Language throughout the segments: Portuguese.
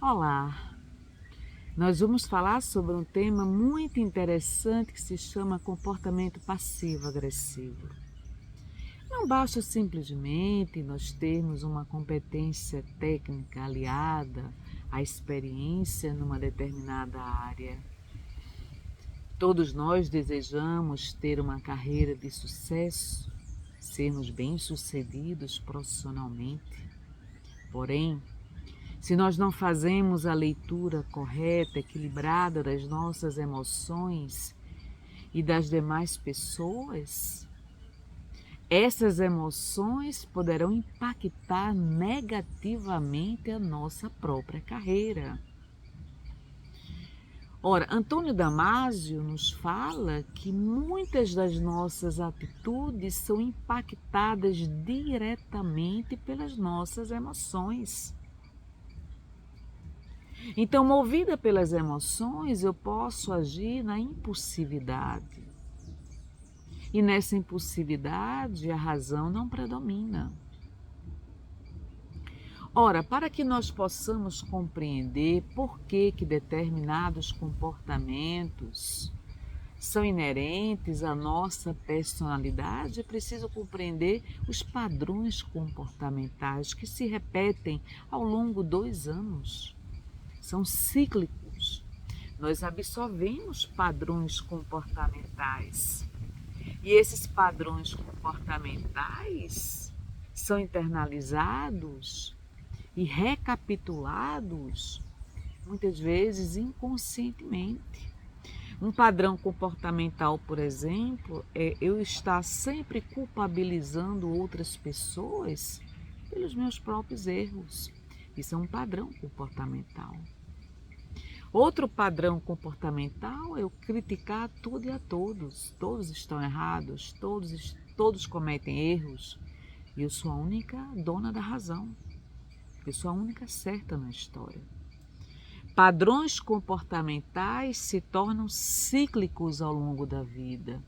Olá, nós vamos falar sobre um tema muito interessante que se chama comportamento passivo-agressivo. Não basta simplesmente nós termos uma competência técnica aliada à experiência numa determinada área. Todos nós desejamos ter uma carreira de sucesso, sermos bem-sucedidos profissionalmente. Porém, se nós não fazemos a leitura correta, equilibrada das nossas emoções e das demais pessoas, essas emoções poderão impactar negativamente a nossa própria carreira. Ora, Antônio Damasio nos fala que muitas das nossas atitudes são impactadas diretamente pelas nossas emoções. Então, movida pelas emoções, eu posso agir na impulsividade. E nessa impulsividade, a razão não predomina. Ora, para que nós possamos compreender por que determinados comportamentos são inerentes à nossa personalidade, é preciso compreender os padrões comportamentais que se repetem ao longo dos anos. São cíclicos. Nós absorvemos padrões comportamentais. E esses padrões comportamentais são internalizados e recapitulados, muitas vezes inconscientemente. Um padrão comportamental, por exemplo, é eu estar sempre culpabilizando outras pessoas pelos meus próprios erros. Isso é um padrão comportamental. Outro padrão comportamental é eu criticar tudo e a todos. Todos estão errados, todos cometem erros. E eu sou a única dona da razão. Eu sou a única certa na história. Padrões comportamentais se tornam cíclicos ao longo da vida.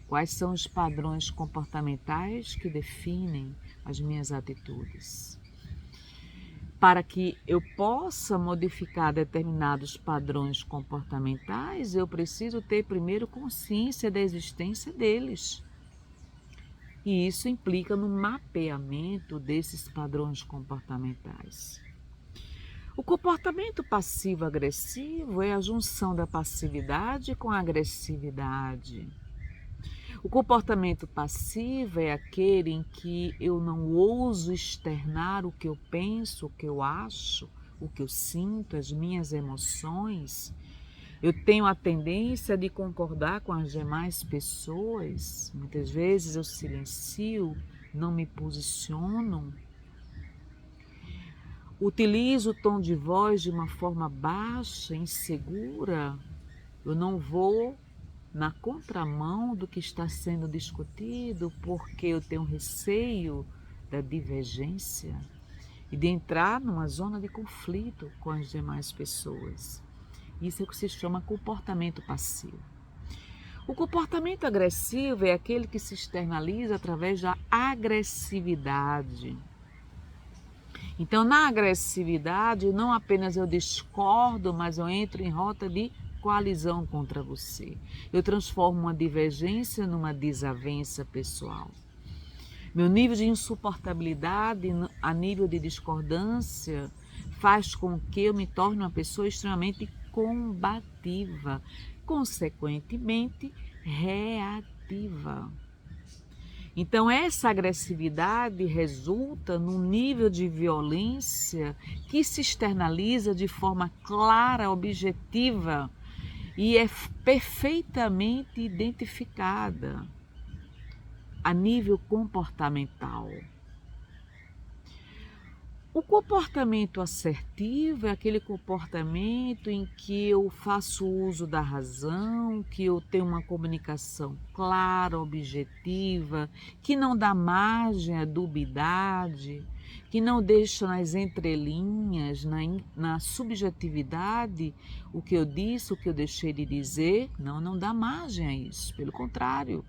Quais são os padrões comportamentais que definem as minhas atitudes? Para que eu possa modificar determinados padrões comportamentais, eu preciso ter primeiro consciência da existência deles. E isso implica no mapeamento desses padrões comportamentais. O comportamento passivo-agressivo é a junção da passividade com a agressividade. O comportamento passivo é aquele em que eu não ouso externar o que eu penso, o que eu acho, o que eu sinto, as minhas emoções. Eu tenho a tendência de concordar com as demais pessoas. Muitas vezes eu silencio, não me posiciono. Utilizo o tom de voz de uma forma baixa, insegura. Eu não vou na contramão do que está sendo discutido, porque eu tenho receio da divergência e de entrar numa zona de conflito com as demais pessoas. Isso é o que se chama comportamento passivo. O comportamento agressivo é aquele que se externaliza através da agressividade. Então, na agressividade, não apenas eu discordo, mas eu entro em rota de coalizão contra você. Eu transformo uma divergência numa desavença pessoal. Meu nível de insuportabilidade a nível de discordância faz com que eu me torne uma pessoa extremamente combativa, consequentemente reativa. Então, essa agressividade resulta num nível de violência que se externaliza de forma clara, objetiva e é perfeitamente identificada a nível comportamental. O comportamento assertivo é aquele comportamento em que eu faço uso da razão, que eu tenho uma comunicação clara, objetiva, que não dá margem à dubiedade, que não deixa nas entrelinhas, na subjetividade, o que eu disse, o que eu deixei de dizer. Não dá margem a isso, pelo contrário.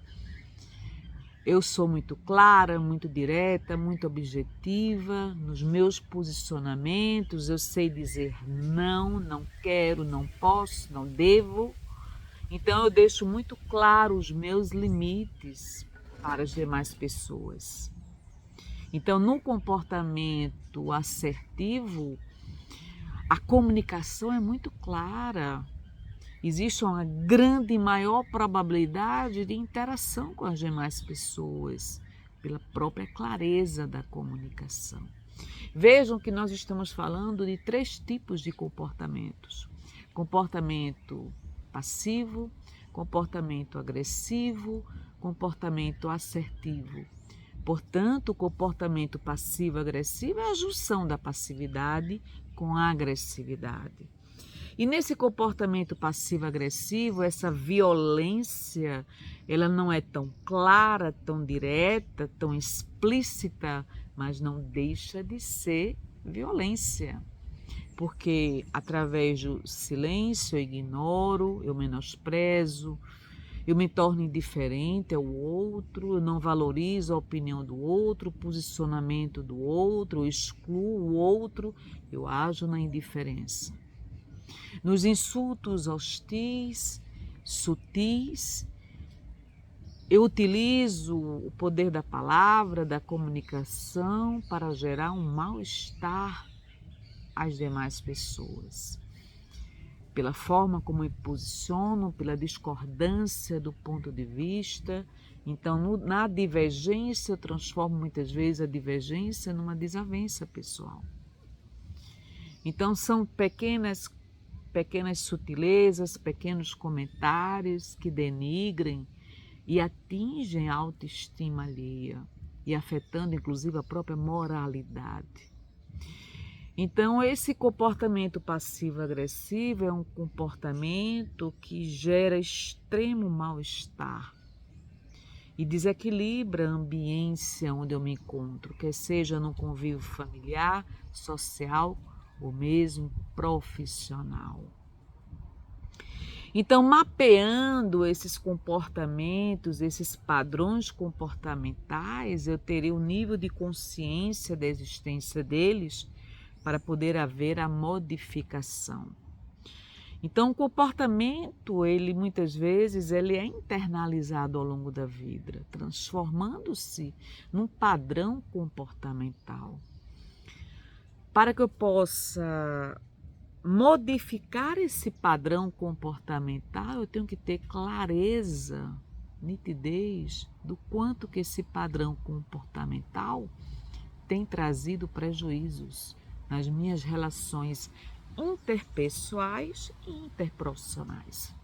Eu sou muito clara, muito direta, muito objetiva nos meus posicionamentos. Eu sei dizer não, não quero, não posso, não devo. Então eu deixo muito claro os meus limites para as demais pessoas. Então, no comportamento assertivo, a comunicação é muito clara. Existe uma grande e maior probabilidade de interação com as demais pessoas, pela própria clareza da comunicação. Vejam que nós estamos falando de 3 tipos de comportamentos: comportamento passivo, comportamento agressivo, comportamento assertivo. Portanto, o comportamento passivo-agressivo é a junção da passividade com a agressividade. E nesse comportamento passivo-agressivo, essa violência, ela não é tão clara, tão direta, tão explícita, mas não deixa de ser violência. Porque através do silêncio eu ignoro, eu menosprezo, eu me torno indiferente ao outro, eu não valorizo a opinião do outro, o posicionamento do outro, eu excluo o outro, eu ajo na indiferença. Nos insultos hostis, sutis, eu utilizo o poder da palavra, da comunicação para gerar um mal-estar às demais pessoas. Pela forma como me posiciono, pela discordância do ponto de vista. Então, na divergência, eu transformo muitas vezes a divergência numa desavença pessoal. Então, são pequenas sutilezas, pequenos comentários que denigrem e atingem a autoestima alheia e afetando inclusive a própria moralidade. Então, esse comportamento passivo-agressivo é um comportamento que gera extremo mal-estar e desequilibra a ambiência onde eu me encontro, quer seja no convívio familiar, social ou mesmo profissional. Então, mapeando esses comportamentos, esses padrões comportamentais, eu terei um nível de consciência da existência deles para poder haver a modificação. Então, o comportamento, ele muitas vezes, ele é internalizado ao longo da vida, transformando-se num padrão comportamental. Para que eu possa modificar esse padrão comportamental, eu tenho que ter clareza, nitidez do quanto que esse padrão comportamental tem trazido prejuízos nas minhas relações interpessoais e interprofissionais.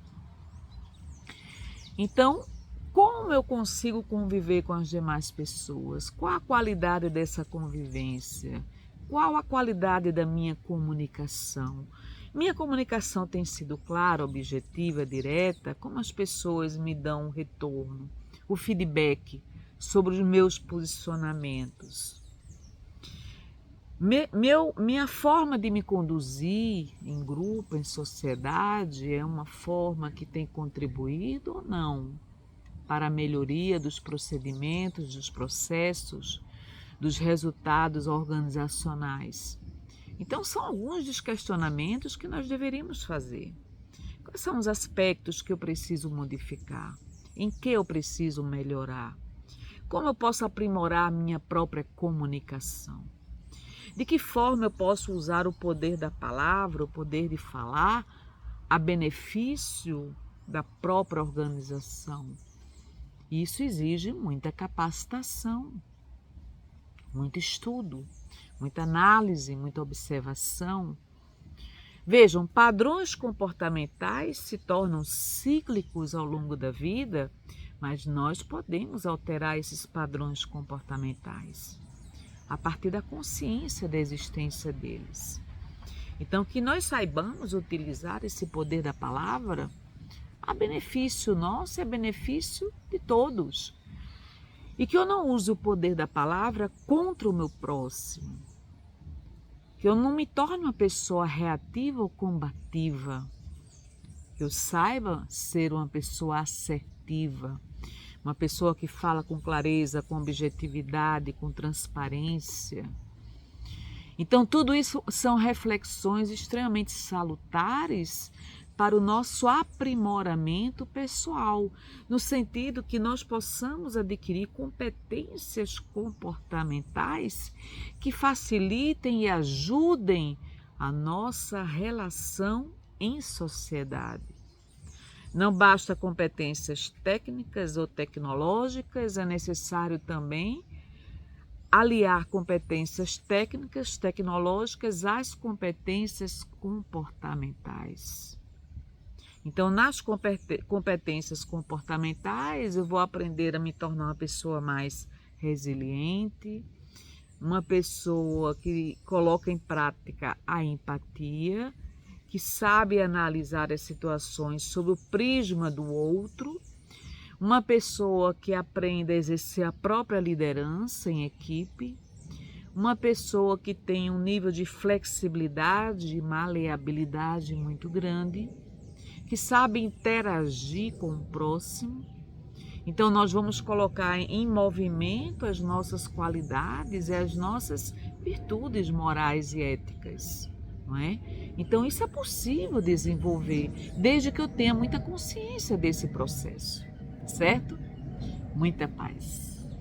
Então, como eu consigo conviver com as demais pessoas? Qual a qualidade dessa convivência? Qual a qualidade da minha comunicação? Minha comunicação tem sido clara, objetiva, direta? Como as pessoas me dão um retorno, o feedback sobre os meus posicionamentos? Minha forma de me conduzir em grupo, em sociedade, é uma forma que tem contribuído ou não para a melhoria dos procedimentos, dos processos, dos resultados organizacionais? Então, são alguns dos questionamentos que nós deveríamos fazer. Quais são os aspectos que eu preciso modificar? Em que eu preciso melhorar? Como eu posso aprimorar a minha própria comunicação? De que forma eu posso usar o poder da palavra, o poder de falar, a benefício da própria organização? Isso exige muita capacitação, muito estudo, muita análise, muita observação. Vejam, padrões comportamentais se tornam cíclicos ao longo da vida, mas nós podemos alterar esses padrões comportamentais a partir da consciência da existência deles. Então, que nós saibamos utilizar esse poder da palavra a benefício nosso e a benefício de todos. E que eu não use o poder da palavra contra o meu próximo. Que eu não me torne uma pessoa reativa ou combativa. Que eu saiba ser uma pessoa assertiva. uma pessoa que fala com clareza, com objetividade, com transparência. Então, tudo isso são reflexões extremamente salutares para o nosso aprimoramento pessoal, no sentido que nós possamos adquirir competências comportamentais que facilitem e ajudem a nossa relação em sociedade. Não basta competências técnicas ou tecnológicas, é necessário também aliar competências técnicas, tecnológicas às competências comportamentais. Então, nas competências comportamentais, eu vou aprender a me tornar uma pessoa mais resiliente, uma pessoa que coloca em prática a empatia, que sabe analisar as situações sob o prisma do outro, uma pessoa que aprende a exercer a própria liderança em equipe, uma pessoa que tem um nível de flexibilidade e maleabilidade muito grande, que sabe interagir com o próximo. Então, nós vamos colocar em movimento as nossas qualidades e as nossas virtudes morais e éticas, não é? Então, isso é possível desenvolver, desde que eu tenha muita consciência desse processo, certo? Muita paz.